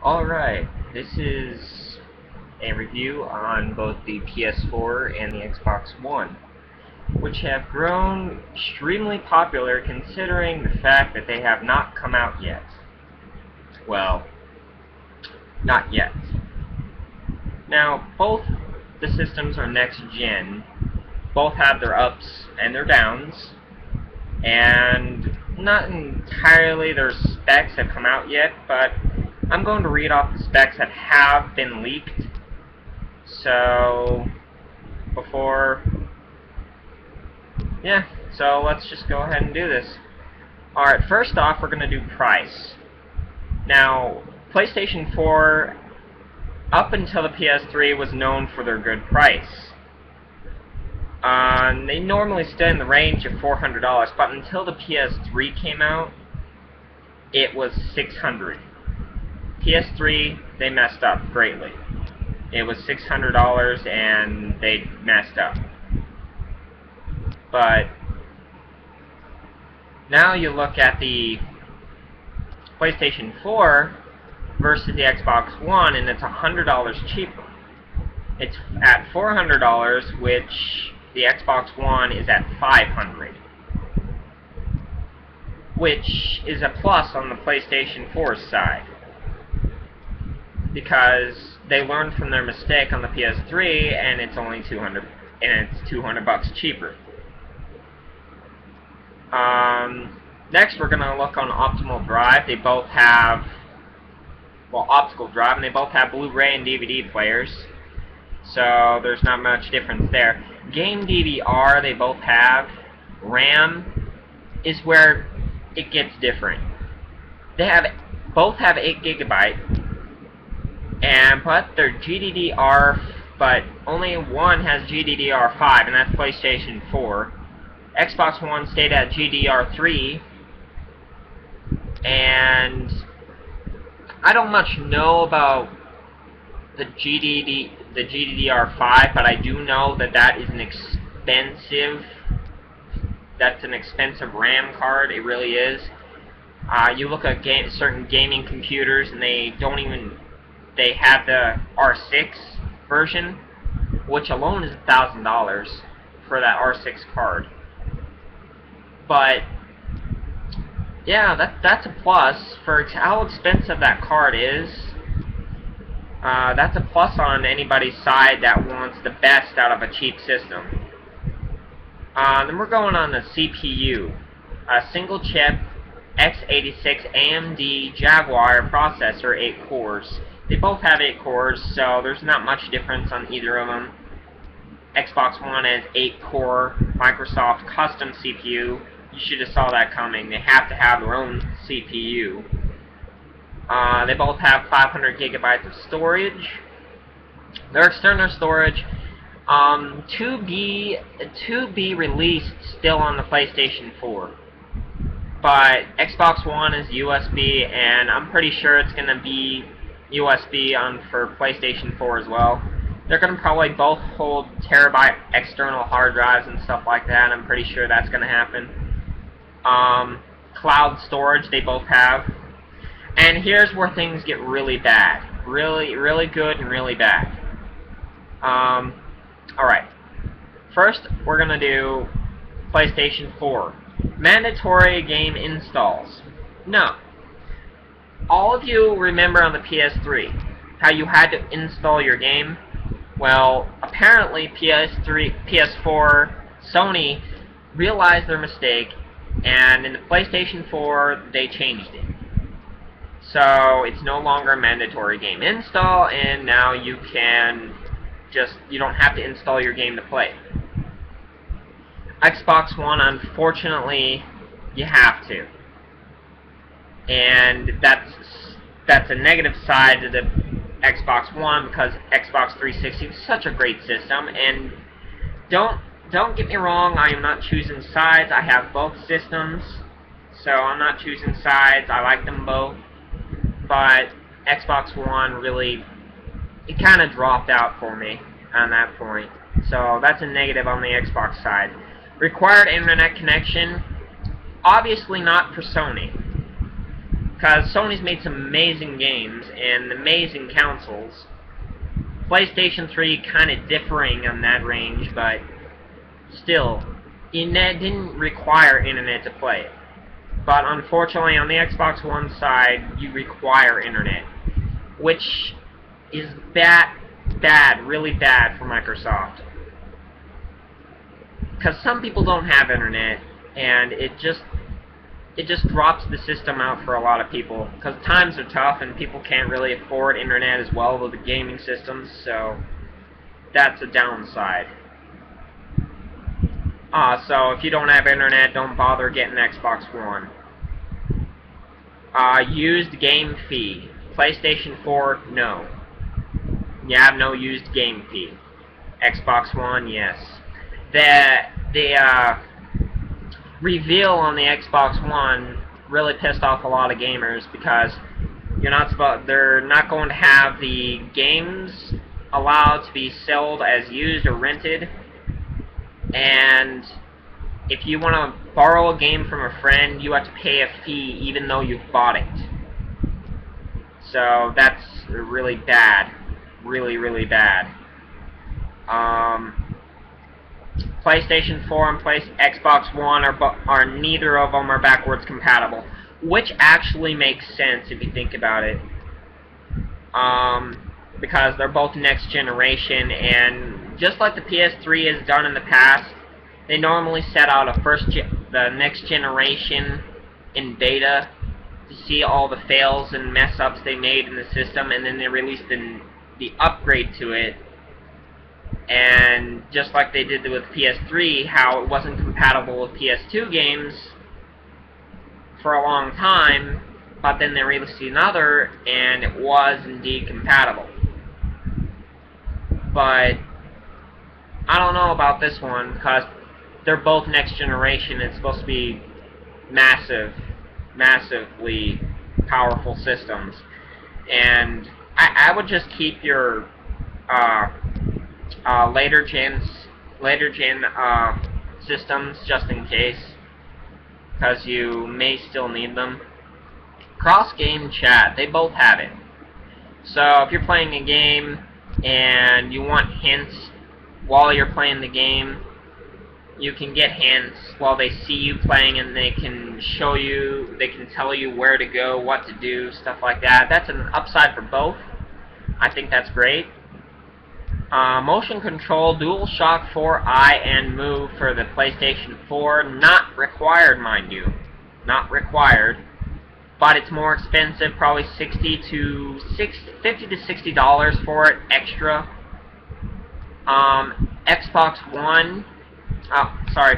Alright, this is a review on both the PS4 and the Xbox One, which have grown extremely popular considering the fact that they have not come out yet. Well, not yet. Now, both the systems are next-gen, both have their ups and their downs, and not entirely their specs have come out yet, but I'm going to read off the specs that have been leaked. So let's just go ahead and do this. Alright, first off, we're going to do price. Now, PlayStation 4, up until the PS3, was known for their good price. They normally stood in the range of $400, but until the PS3 came out, it was $600. PS3, they messed up greatly. It was $600 and they messed up. But now you look at the PlayStation 4 versus the Xbox One, and it's $100 cheaper. It's at $400, which the Xbox One is at $500, which is a plus on the PlayStation 4's side, because they learned from their mistake on the PS3, and it's only $200 cheaper. Next, we're going to look on optimal drive. They both have, optical drive, and they both have Blu-ray and DVD players, so there's not much difference there. Game DVR, they both have. RAM is where it gets different. Both have 8 GB, but they're GDDR, but only one has GDDR5, and that's PlayStation 4. Xbox One stayed at GDDR3, and I don't much know about the GDDR5, but I do know that that is an expensive RAM card. It really is. You look at certain gaming computers, and they have the R6 version, which alone is $1,000 for that R6 card. But yeah, that's a plus for how expensive that card is. That's a plus on anybody's side that wants the best out of a cheap system. Then we're going on the CPU. A single chip x86 AMD Jaguar processor, 8 cores. They both have 8 cores, so there's not much difference on either of them. Xbox One has 8-core Microsoft custom CPU. You should have saw that coming. They have to have their own CPU. They both have 500 gigabytes of storage. Their external storage, to be released still on the PlayStation 4. But Xbox One is USB, and I'm pretty sure it's going to be USB for PlayStation 4 as well. They're going to probably both hold terabyte external hard drives and stuff like that. I'm pretty sure that's going to happen. Cloud storage they both have. And here's where things get really bad. Really, really good and really bad. Alright. First, we're going to do PlayStation 4. Mandatory game installs. No. All of you remember on the PS3 how you had to install your game? Well, apparently PS4, Sony realized their mistake, and in the PlayStation 4, they changed it. So it's no longer a mandatory game install, and now you don't have to install your game to play. Xbox One, unfortunately, you have to. And that's a negative side to the Xbox One, because Xbox 360 is such a great system. And don't get me wrong, I am not choosing sides. I have both systems, so I'm not choosing sides. I like them both. But Xbox One really, it kind of dropped out for me on that point. So that's a negative on the Xbox side. Required internet connection, obviously not for Sony, because Sony's made some amazing games and amazing consoles. PlayStation 3 kind of differing on that range, but still, it didn't require internet to play it. But unfortunately, on the Xbox One side, you require internet, which is really bad for Microsoft. Because some people don't have internet, and it just drops the system out for a lot of people. Because times are tough, and people can't really afford internet as well with the gaming systems, so that's a downside. So if you don't have internet, don't bother getting Xbox One. Used game fee. PlayStation 4, no. You have no used game fee. Xbox One, yes. The reveal on the Xbox One really pissed off a lot of gamers because they're not going to have the games allowed to be sold as used or rented. And if you want to borrow a game from a friend, you have to pay a fee even though you've bought it. So that's really bad. Really bad. PlayStation 4 and Xbox One are neither of them are backwards compatible, which actually makes sense if you think about it. Because they're both next generation, and just like the PS3 has done in the past, they normally set out the next generation in beta to see all the fails and mess ups they made in the system, and then they release the upgrade to it. And just like they did with PS3, how it wasn't compatible with PS2 games for a long time, but then they released another, and it was indeed compatible. But I don't know about this one, because they're both next generation. It's supposed to be massively powerful systems. And I would just keep your later gen systems just in case, because you may still need them. Cross-game chat, they both have it. So if you're playing a game and you want hints while you're playing the game, you can get hints while they see you playing, and they can show you, they can tell you where to go, what to do, stuff like that. That's an upside for both. I think that's great. Motion control, DualShock 4i and Move for the PlayStation 4. Not required, mind you. Not required. But it's more expensive, probably $50 to $60 for it extra. Xbox One,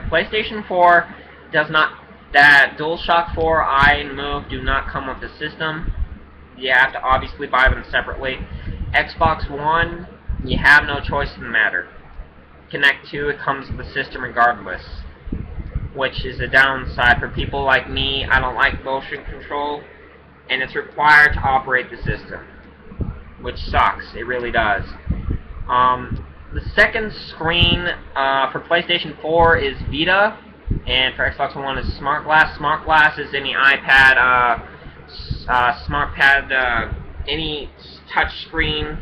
PlayStation 4 does not. That DualShock 4i and Move do not come with the system. You have to obviously buy them separately. Xbox One, you have no choice in the matter. Connect to, it comes with the system regardless, which is a downside for people like me. I don't like motion control, and it's required to operate the system, which sucks. It really does. The second screen for PlayStation 4 is Vita, and for Xbox One is Smart Glass. Smart Glass is any iPad, SmartPad, any touchscreen,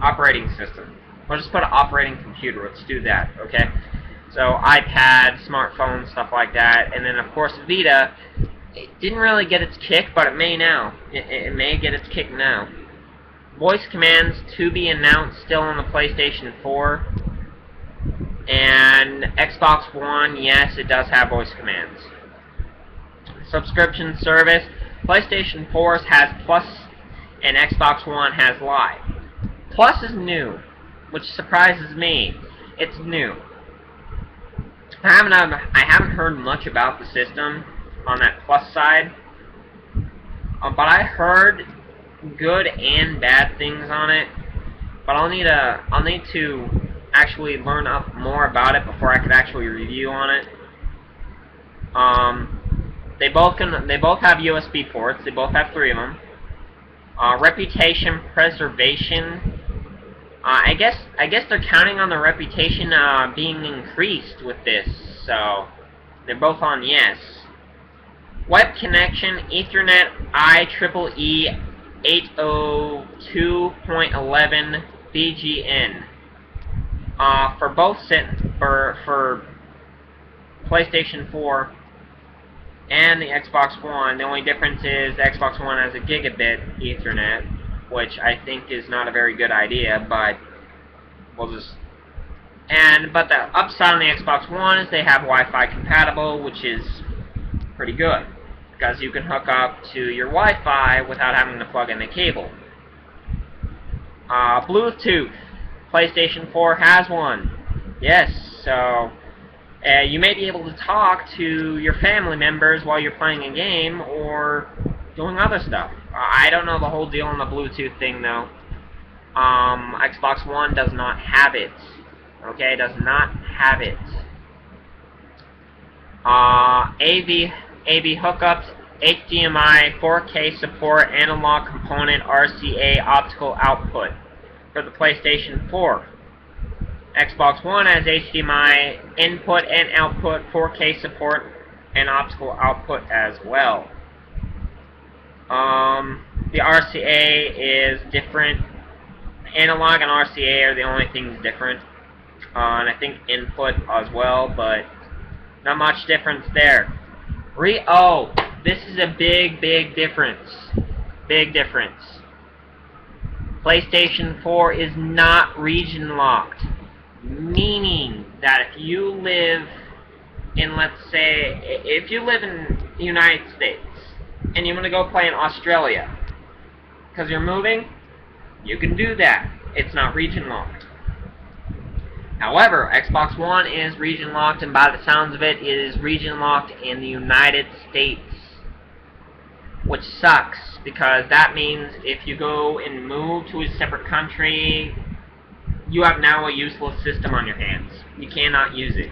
operating system. We'll just put an operating computer. Let's do that, okay? So iPad, smartphone, stuff like that, and then of course Vita. It didn't really get its kick, but it may now. It may get its kick now. Voice commands to be announced still on the PlayStation 4. And Xbox One, yes, it does have voice commands. Subscription service. PlayStation 4 has Plus, and Xbox One has Live. Plus is new, which surprises me. It's new. I haven't heard much about the system on that Plus side, but I heard good and bad things on it. But I'll need to actually learn up more about it before I could actually review on it. They both have USB ports. They both have 3 of them. Reputation preservation. I guess they're counting on the reputation being increased with this. So They're both on yes. Web connection, Ethernet IEEE 802.11 BGN. For both for PlayStation 4 and the Xbox One, the only difference is the Xbox One has a gigabit Ethernet, which I think is not a very good idea, but we'll just... but the upside on the Xbox One is they have Wi-Fi compatible, which is pretty good, because you can hook up to your Wi-Fi without having to plug in a cable. Bluetooth. PlayStation 4 has one. Yes, so you may be able to talk to your family members while you're playing a game or doing other stuff. I don't know the whole deal on the Bluetooth thing, though. Xbox One does not have it. Okay, does not have it. AV hookups, HDMI, 4K support, analog component, RCA, optical output for the PlayStation 4. Xbox One has HDMI input and output, 4K support, and optical output as well. The RCA is different. Analog and RCA are the only things different. And I think input as well, but not much difference there. This is a big difference. Big difference. PlayStation 4 is not region locked, meaning that if you live in, let's say, if you live in the United States and you want to go play in Australia because you're moving, you can do that. It's not region locked. However, Xbox One is region locked, and by the sounds of it, it is region locked in the United States, which sucks, because that means if you go and move to a separate country, you have now a useless system on your hands. You cannot use it.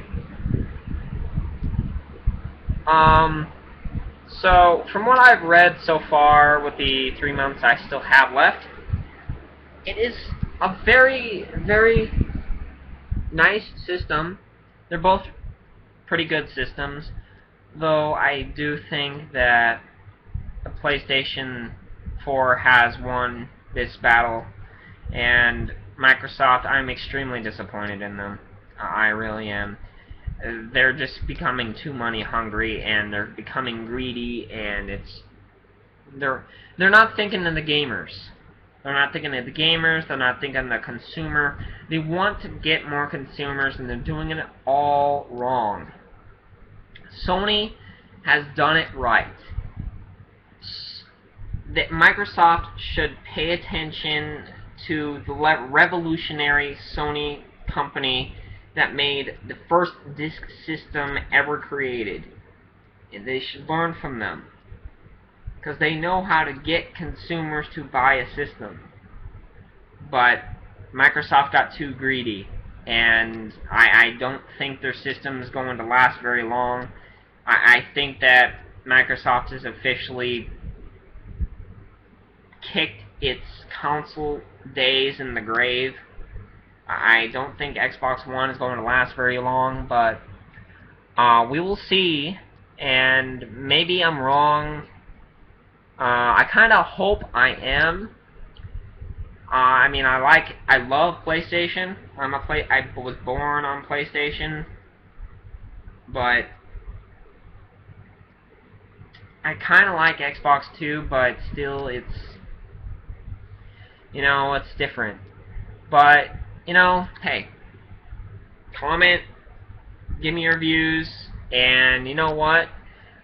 So, from what I've read so far with the 3 months I still have left, it is a very nice system. They're both pretty good systems, though I do think that the PlayStation 4 has won this battle, and Microsoft, I'm extremely disappointed in them. I really am. They're just becoming too money hungry, and they're becoming greedy, and they're not thinking of the gamers. They're not thinking of the gamers, they're not thinking of the consumer. They want to get more consumers, and they're doing it all wrong. Sony has done it right. That Microsoft should pay attention to the revolutionary Sony company that made the first disc system ever created. And they should learn from them, because they know how to get consumers to buy a system. But Microsoft got too greedy, and I don't think their system is going to last very long. I think that Microsoft has officially kicked its console days in the grave. I don't think Xbox One is going to last very long, but we will see, and maybe I'm wrong. I kind of hope I am. I mean, I love PlayStation. I was born on PlayStation, but I kind of like Xbox too, but still, it's different. But hey, comment, give me your views, and you know what?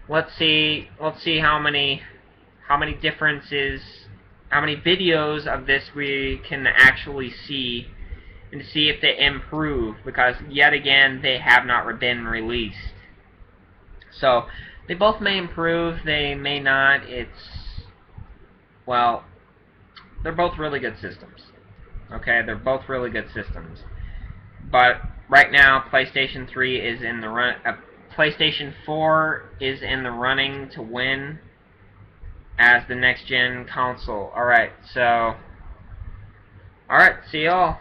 Let's see how many differences, how many videos of this we can actually see, and see if they improve, because yet again they have not been released. So they both may improve, they may not. They're both really good systems. Okay, they're both really good systems. But right now, PlayStation 3 is in the run. PlayStation 4 is in the running to win as the next gen console. Alright, see y'all.